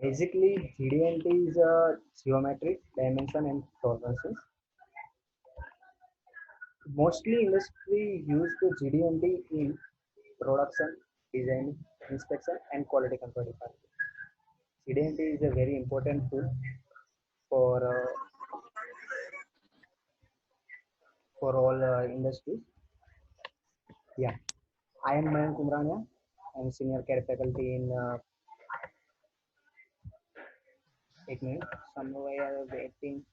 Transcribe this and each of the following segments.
Basically, GD&T is a geometry, dimension, and tolerances. Mostly industry use the GD&T in production, design, inspection, and quality control department. GD&T is a very important tool for for all industries. Yeah, I am Mayank Umrania. I'm senior CAD faculty in 8 minutes. Somewhere waiting.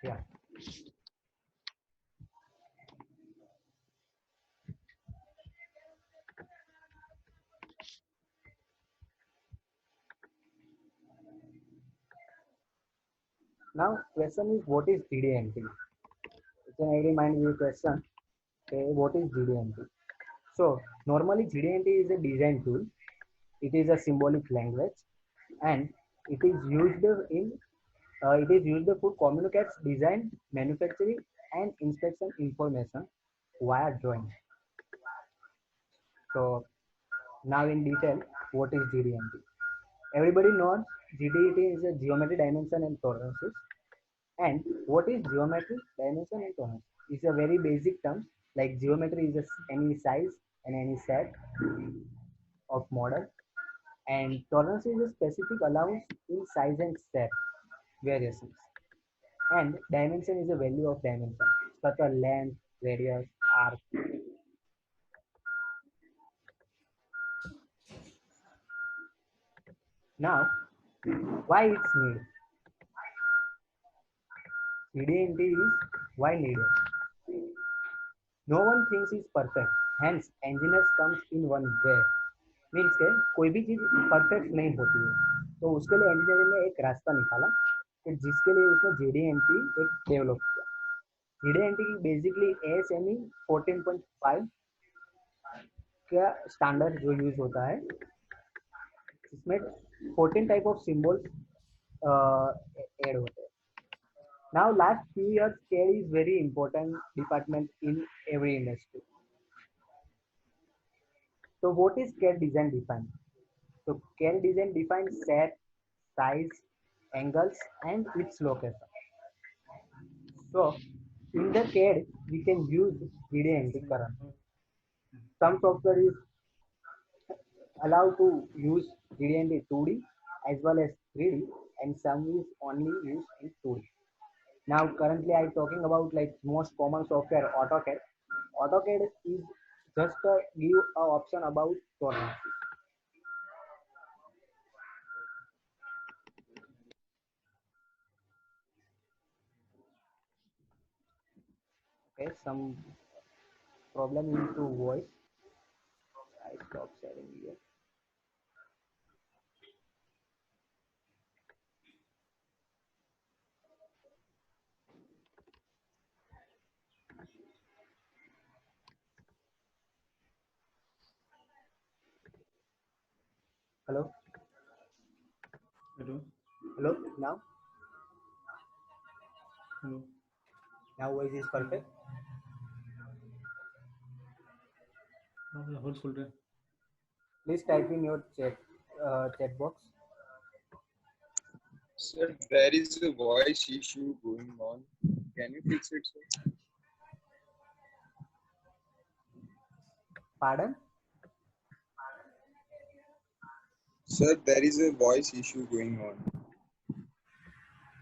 Yeah. Now, question is what is GD&T? It's an very mind you question. Okay, what is GD&T? So normally GD&T is a design tool. It is a symbolic language, and it is used in it is used to communicate design, manufacturing, and inspection information via drawing. So now in detail, what is GD&T? Everybody knows GD&T is a geometry, dimension, and tolerances. And what is geometry, dimension, and tolerance? It's a very basic term. Like geometry is any size and any set of model, and tolerance is a specific allowance in size and set variations. And dimension is a value of dimension, such as length, radius, arc. Now, why it's needed? GD&T is why needed. No one thinks is perfect. Hence, engineers comes in one way. Means के कोई भी चीज perfect नहीं होती है, तो उसके लिए इंजीनियरिंग ने एक रास्ता निकाला कि जिसके लिए उसने GD&T एक डेवलप किया. GD&T बेसिकली ASME 14.5 का स्टैंडर्ड जो यूज होता है, इसमें 14 टाइप ऑफ सिंबल्स ऐड होते हैं. Now last few years CAD is very important department in every industry. So what is CAD design define? So CAD design defines set, size, angles, and its location. So in the CAD we can use GD&T current. Some software is allowed to use GD&T 2D as well as 3D, and some is only used in 2D. Now currently I'm talking about like most common software AutoCAD. AutoCAD is just give a option about tolerance. Okay, some problem into voice. I stop sharing here. Hello. Hello. Hello. Now. Hello. Now voice is perfect. Hold folder. Please type in your chat box. Sir, there is a voice issue going on. Can you fix it, sir? Pardon? Sir, there is a voice issue going on.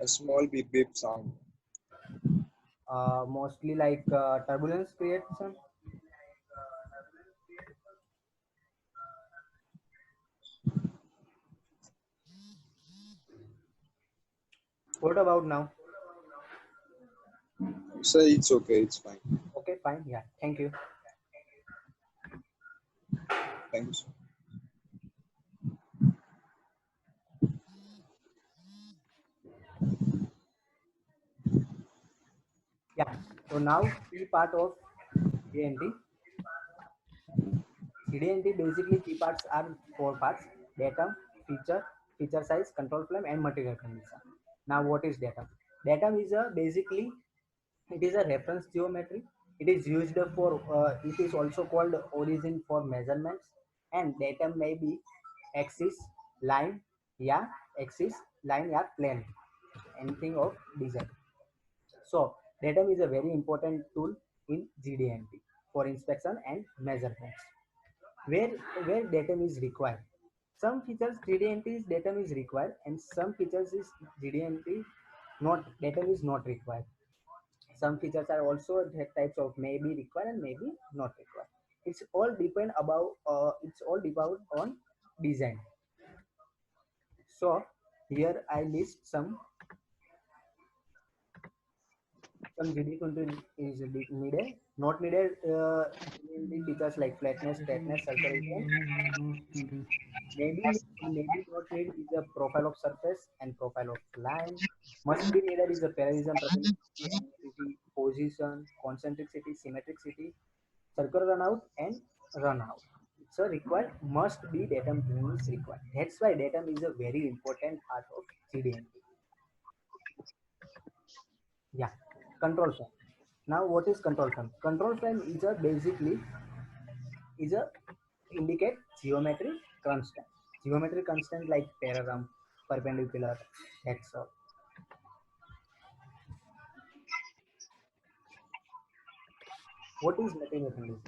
A small beep beep sound. Mostly like turbulence creates some. What about now? Sir, it's okay. It's fine. Okay, fine. Yeah. Thank you. Thank you, sir. Yeah. So now key part of GD&T. GD&T basically key parts are 4 parts: data, feature, feature size, control plane, and material condition. Now, what is datum? Datum is a basically it is a reference geometry. It is used for it is also called origin for measurements, and datum may be axis, line, yeah, axis, line, yeah, plane, anything of design. So datum is a very important tool in GD&T for inspection and measurements. Where where datum is required. Some features GD&T is datum is required, and some features is GD&T not datum is not required. Some features are also types of maybe required and maybe not required. It's all depend on design. So here I list some GD20 is needed, not needed. The features like flatness, straightness, circulation. Maybe not need is a profile of surface and profile of line. Must be needed is a parallelism, perpendicularity, angularity, position, concentricity, symmetricity, circular runout, and runout. So required must be datum is required. That's why datum is a very important part of GD&T. Yeah, control frame. Now, what is control frame? Control frame is a basically is a indicate geometry constant. Geometry constant like parallel, perpendicular, that's all. What is material condition?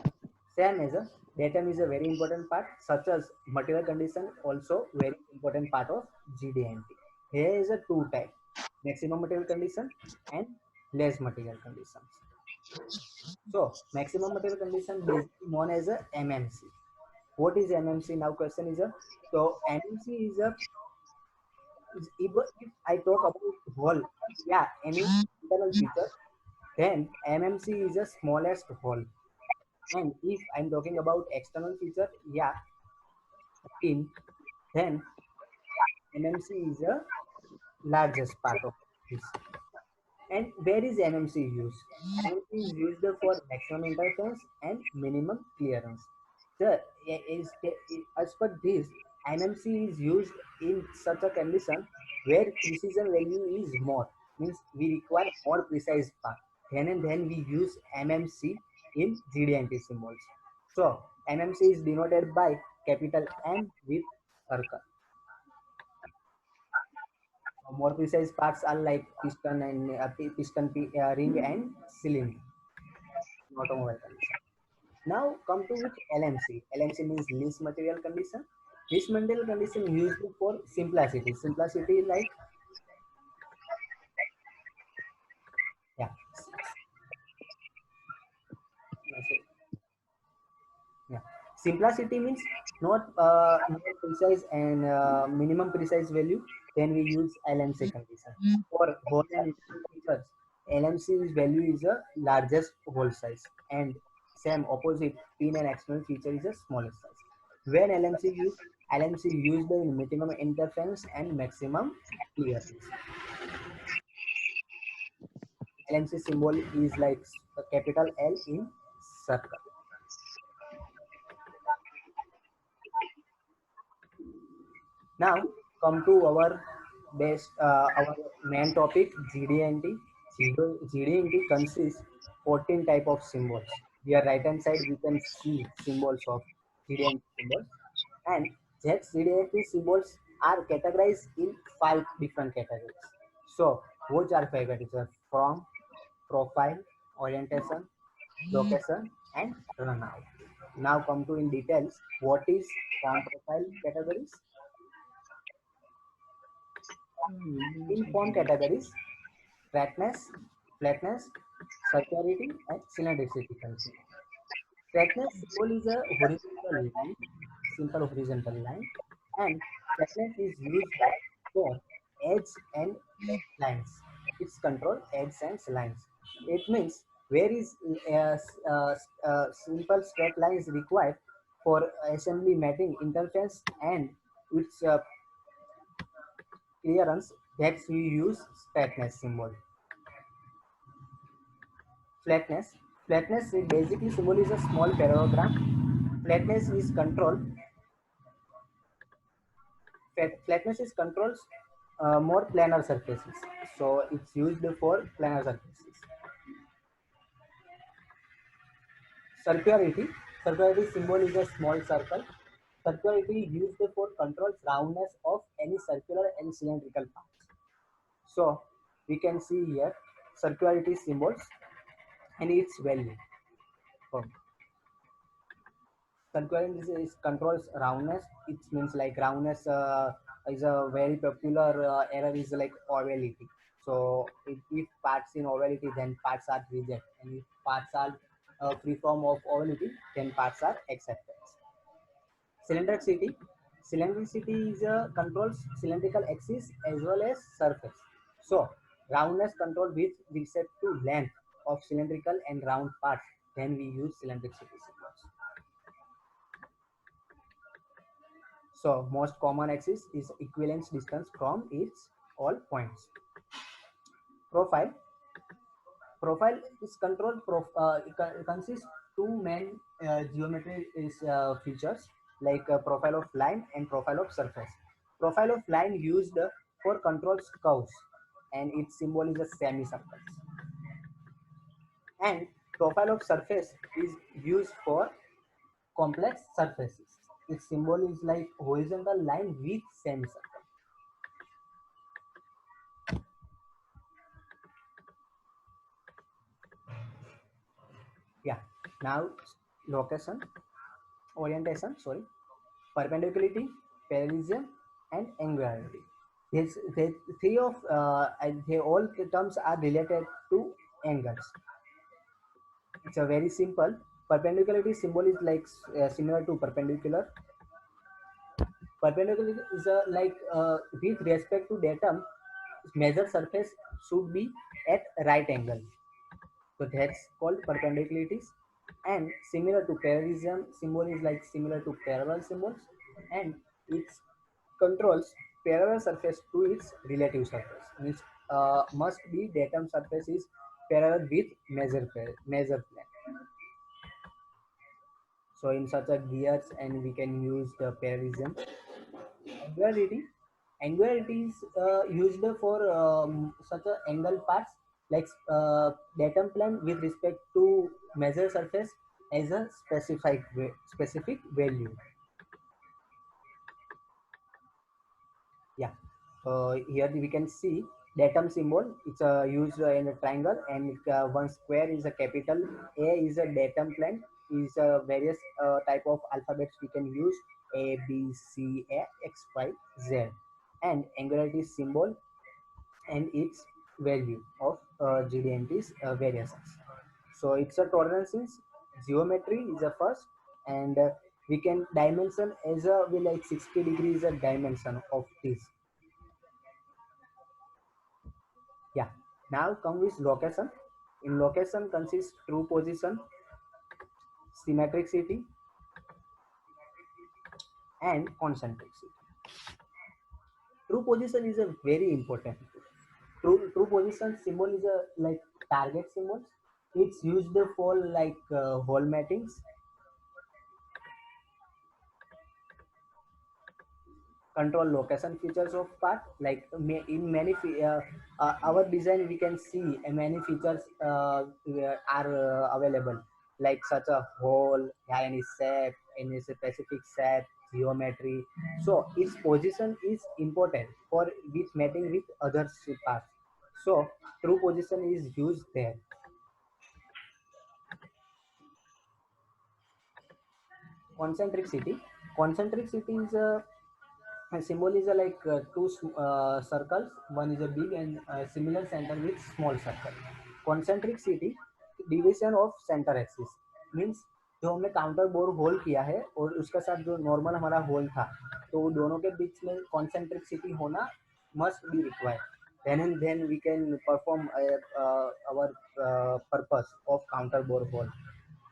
Same as a datum is a very important part, such as material condition also very important part of GD&T. Here is a two type, maximum material condition and less material conditions. So maximum material condition basically known as a MMC. What is MMC? Now question is a so MMC is a if I talk about whole, yeah, any internal feature, then MMC is the smallest whole. And if I'm talking about external feature, yeah, in then MMC is the largest part of this. And where is MMC used? MMC is used for maximum interference and minimum clearance. So, as per this, MMC is used in such a condition where precision value is more, means we require more precise path. Then and then we use MMC in GD&T symbols. So, MMC is denoted by capital M with circle. More precise parts are like piston and ring and cylinder in automobile condition. Now come to which LMC. LMC means least material condition. Least material condition used for simplicity. Simplicity like yeah. Yeah. Simplicity means not more precise and minimum precise value. Then we use LMC condition. For whole and internal features, LMC's value is the largest whole size, and same opposite pin and external feature is the smallest size. When LMC used the minimum interference and maximum clearance. LMC symbol is like a capital L in circle. Now come to our main topic GD&T. GD&T consists 14 type of symbols. Here right hand side we can see symbols of GD&T symbols, and that GD&T symbols are categorized in 5 different categories. So which are 5 categories? From, profile, orientation, location, and runout. Now come to in details what is from profile categories. In form categories, flatness, circularity, and cylindricity. Flatness symbol is a horizontal line, simple horizontal line, and flatness is used for edge and lines. It's control edge and lines. It means where is simple straight line is required for assembly matting interface and its clearance, that we use flatness symbol. Flatness. Flatness is basically symbol is a small parallelogram. Flatness is control. Flatness is controls more planar surfaces, so it's used for planar surfaces. Circularity. Circularity symbol is a small circle. Circularity used for controls roundness of any circular and cylindrical parts. So we can see here circularity symbols and its value. Um, Circularity is controls roundness. It means like roundness is a very popular error is like ovality. So if parts in ovality, then parts are rejected, and if parts are free from of ovality, then parts are accepted. Cylindricity. Cylindricity is controls cylindrical axis as well as surface. So roundness control with respect to length of cylindrical and round parts. Then we use cylindricity symbols. So most common axis is equivalence distance from its all points. Profile. Profile is controlled. It consists two main geometry is features like profile of line and profile of surface. Profile of line used for controls curves, and its symbol is a semicircle. And profile of surface is used for complex surfaces. Its symbol is like horizontal line with semicircle. Yeah. Now location, orientation, sorry, perpendicularity, parallelism, and angularity. The three of they all terms are related to angles. It's a very simple. Perpendicularity symbol is like similar to perpendicular. Perpendicularity is with respect to datum, measure surface should be at right angle. So that's called perpendicularities. And similar to parallelism symbol is like similar to parallel symbols, and it controls parallel surface to its relative surface. Means must be datum surface is parallel with measure plane. So in such a gears, and we can use the parallelism. Angularity. Angularity is used for such a angle parts like datum plane with respect to measure surface as a specific value. Yeah. Here we can see datum symbol. It's used in a triangle, and one square is a capital A is a datum plane. Is various type of alphabets we can use A B C A X Y Z, and angularity symbol and its value of GDNT's variations. So it's a tolerances. Geometry is a first, and we can dimension as a we like 60 degrees a dimension of this. Yeah. Now come with location. In location consists true position, symmetricity, and concentricity. True position is a very important. True position symbol is a like target symbol. It's used for like hole mattings, control location features of part like in many our design we can see many features are available like such a hole, any shape, any specific shape, geometry. So its position is important for which matching with other parts. So true position is used there. Concentricity. Concentricity is a symbol is a like two circles. One is a big and similar center with small circle. Concentricity division of centre axis means जो हमने counter bore hole किया है और उसके साथ जो normal हमारा whole था तो दोनों के बीच में कॉन्सेंट्रिसिटी होना must be required then and then we can perform our purpose of counter bore hole.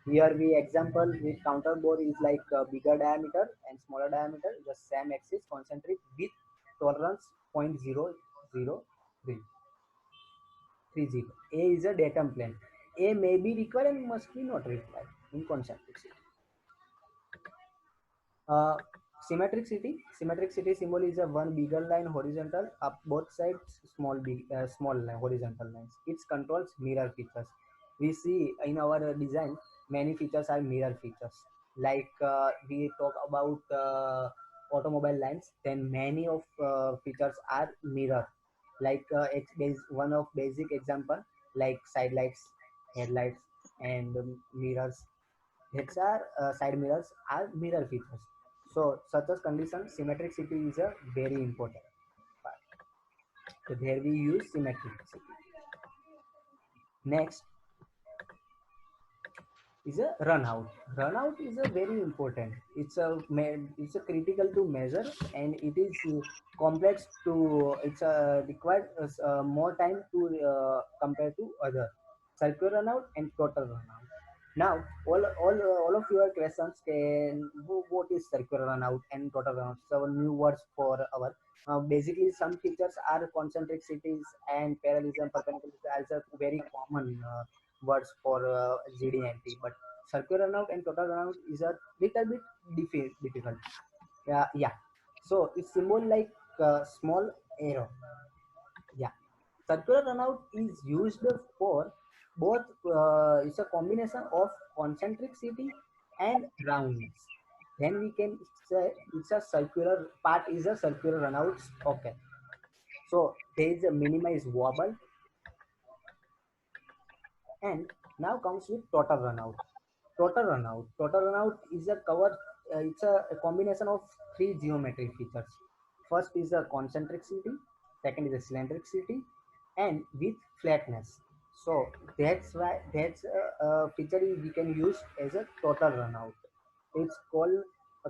Here we example with counter bore is like bigger diameter and smaller diameter, the same axis concentric with tolerance 0.00330. A is a datum plane. A may be required and must be not required in concentricity. Uh, Symmetricity symbol is a one bigger line horizontal up both sides small line, horizontal lines. It controls mirror features. We see in our design many features are mirror features. Like we talk about automobile lines, then many of features are mirror. Like there is one of basic example like side lights, headlights, and mirrors. These are side mirrors are mirror features. So such a condition, symmetricity is a very important part. So there we use symmetricity. Next is a run out. Run out is a very important. It's a critical to measure, and it is complex to. It's required more time to compare to other circular run out and total run out. Now, all of your questions can what is circular run out and total run out. So new words for our. Basically, some features are concentric cities and parallelism, perpendicular as a very common words for GDNT, but circular runout and total runout is a little bit difficult. Yeah. So it's symbol like small arrow. Yeah. Circular runout is used for both. It's a combination of concentricity and roundness. Then we can say it's a circular part is a circular runout. Okay. So there is a minimize wobble, and now comes with total runout. Total runout is a cover. It's a combination of three geometric features. First is a concentricity, second is a cylindricity, and with flatness. So that's a feature we can use as a total runout. It's called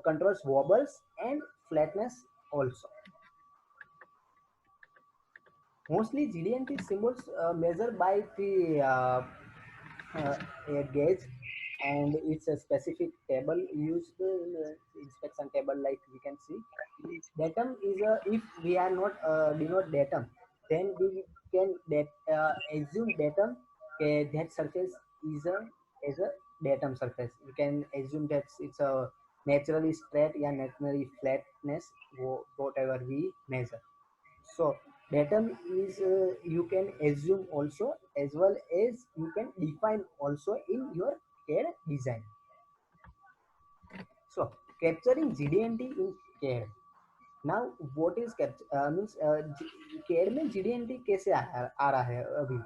controls wobbles and flatness also. Mostly GDNT symbols measured by the a gauge, and it's a specific table used inspection table, like we can see. Datum is a, if we are not denote datum, then we can assume datum. Okay, that surface is a as a datum surface. We can assume that it's a naturally straight, yeah, naturally flatness, whatever we measure. So datum is you can assume also, as well as you can define also in your CAD design. So capturing GDNT in CAD. Now what is capture means CAD में GDNT कैसे आ रहा है अभी.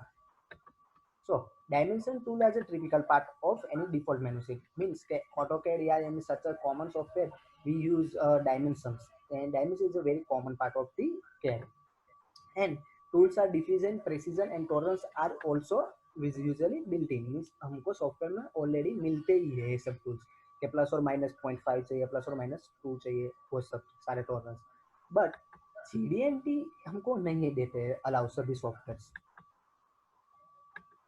So dimension tool as a typical part of any default menu set. Means AutoCAD या any such a common software we use dimensions, and dimension is a very common part of the CAD. And tools are diffusion, precision and tolerance are also usually built in. Means हमको software में already मिलते ही है ये सब tools के plus और minus 0.5 चाहिए, plus और माइनस 2 चाहिए, वो सब सारे टॉलरेंस. बट GDNT हमको नहीं देते अलाउ सभी software.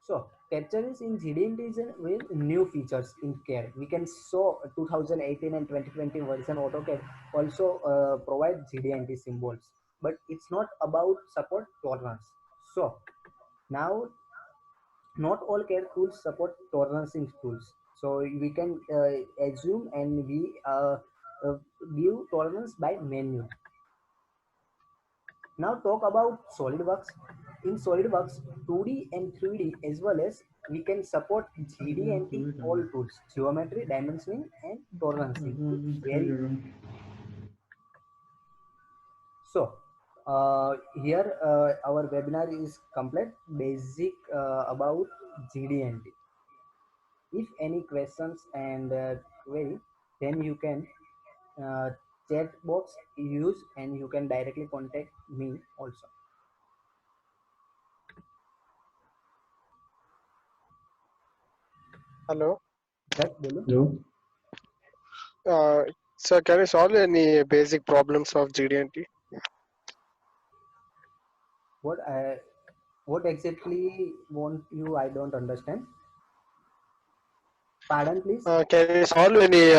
So captures in GDNT is with new features in CAD. We can show 2018 and 2020 version AutoCAD also provide GDNT symbols, but it's not about support tolerance. So now not all CAD tools support tolerancing tools. So we can assume and we give tolerance by menu. Now talk about SolidWorks. In SolidWorks, 2D and 3D as well as we can support GD&T all tools, geometry, dimensioning and tolerancing. Very so here our webinar is complete, basic about GD&T. If any questions and query, then you can chat box use and you can directly contact me also. Hello. Yes, Bolu. So can you solve any basic problems of GD&T? What exactly want you? I don't understand. Pardon, please. Can you solve any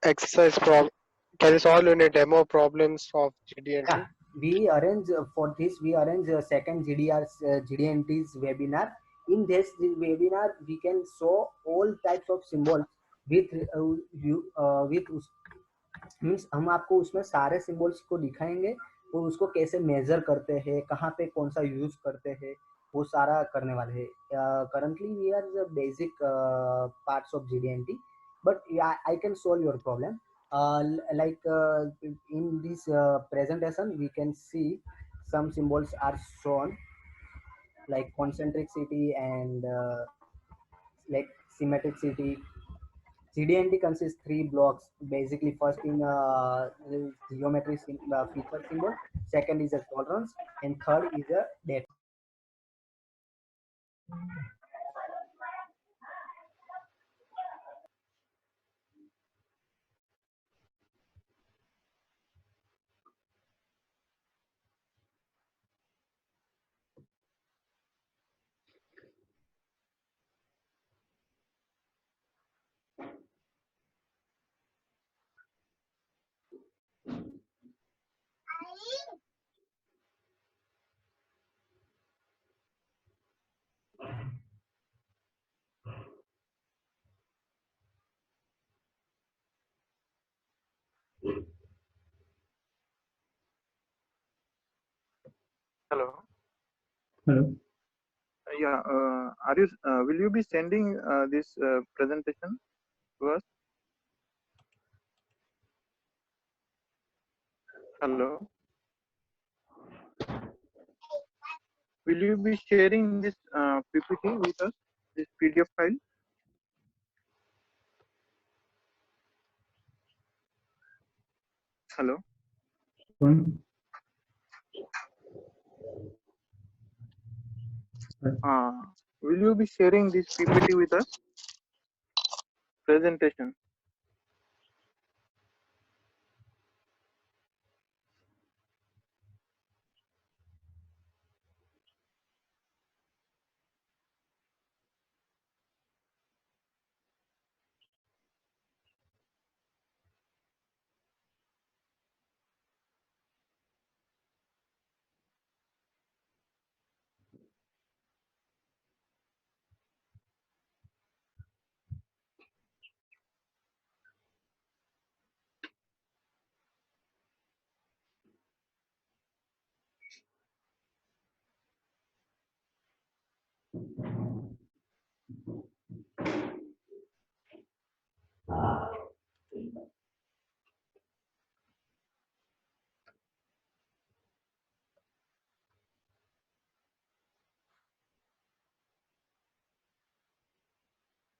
exercise problem? Can you solve any demo problems of GD&T? Yeah, we arrange for this. We arrange a second GD&T's webinar. In this webinar, we can show all types of symbols with means हम आपको उसमें सारे symbols को दिखाएंगे, वो उसको कैसे major करते हैं, कहाँ पे कौन सा यूज करते हैं, वो सारा करने वाले हैं. Currently we are the basic parts of GDNT, but yeah, I can solve your problem. Like in this presentation we can see some symbols are shown, like concentricity and like symmetricity. GDNT consists three blocks. Basically, first in geometry feature symbol, second is a tolerance, and third is a depth. Hello. Hello. Yeah. Are you? Will you be sending this presentation to us? Hello. Will you be sharing this PPT with us? This PDF file? Hello. One. Will you be sharing this PPT with us? Presentation.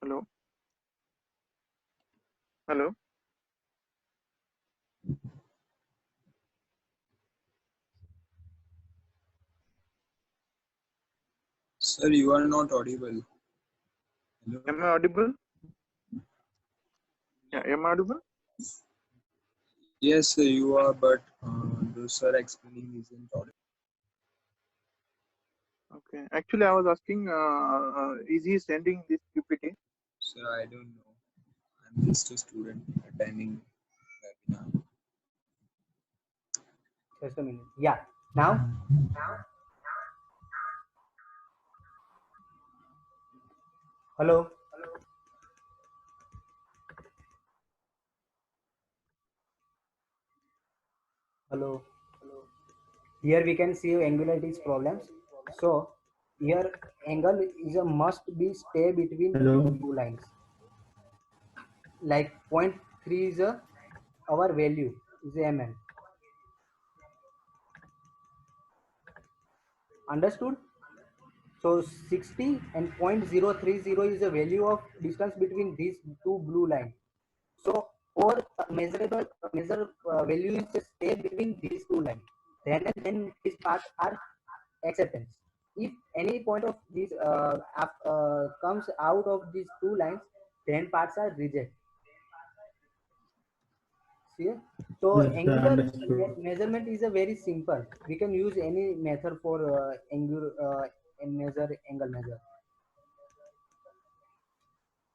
Hello. Hello. Sir, you are not audible. Hello? Am I audible? Yeah. Am I audible? Yes, sir, you are, but the sir explaining isn't audible. Okay. Actually, I was asking, is he sending this PPT? Sir, I don't know. I'm just a student attending webinar. Just a minute. Yeah. Now. Hello. Hello. Here we can see angularities problems. So here angle is a must be stay between Hello. two lines. Like 0.3 is our value is mm. Understood? So 60 and 0.030 is the value of distance between these two blue lines. So our measure value is just stay between these two lines. Then these parts are acceptance. If any point of this comes out of these two lines, then parts are reject. See? So Yes, I angular understood. measurement is a very simple. We can use any method for angular measure angle measure.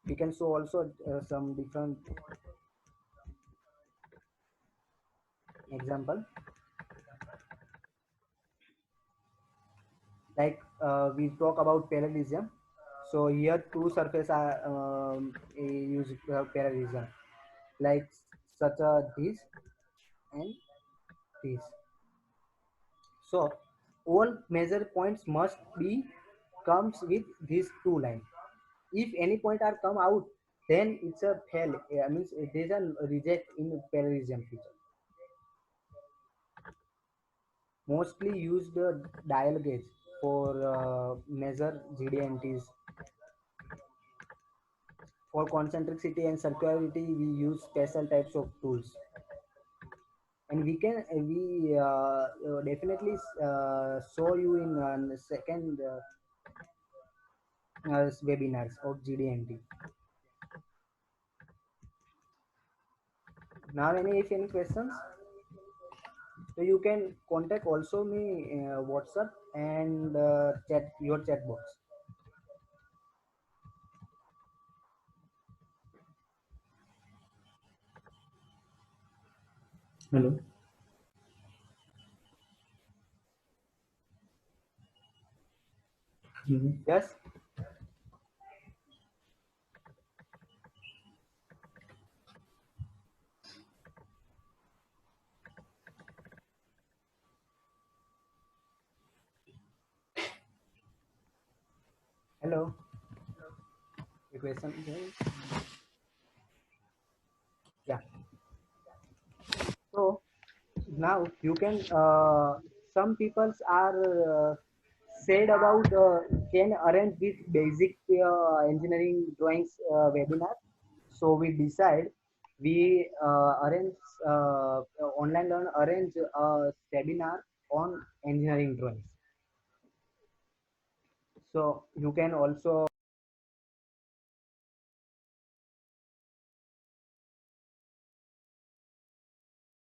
We can show also some different example. Like we talk about parallelism. So here two surfaces are use parallelism. Like such a this and this. So all measure points must be comes with these two lines. If any point are come out, then it's a fail. Means it is a reject in parallelism feature. Mostly used dial gauge for measure GDNTs. For concentricity and circularity, we use special types of tools, and we can we definitely show you in second webinars of GDNT. Now, any questions? So you can contact also me WhatsApp and chat your chat box. Hello. Hello. Yes. Hello. The question is, yeah. So now you can some peoples are said about can arrange this basic engineering drawings webinar. So we decide we arrange online learn arrange a webinar on engineering drawings. So you can also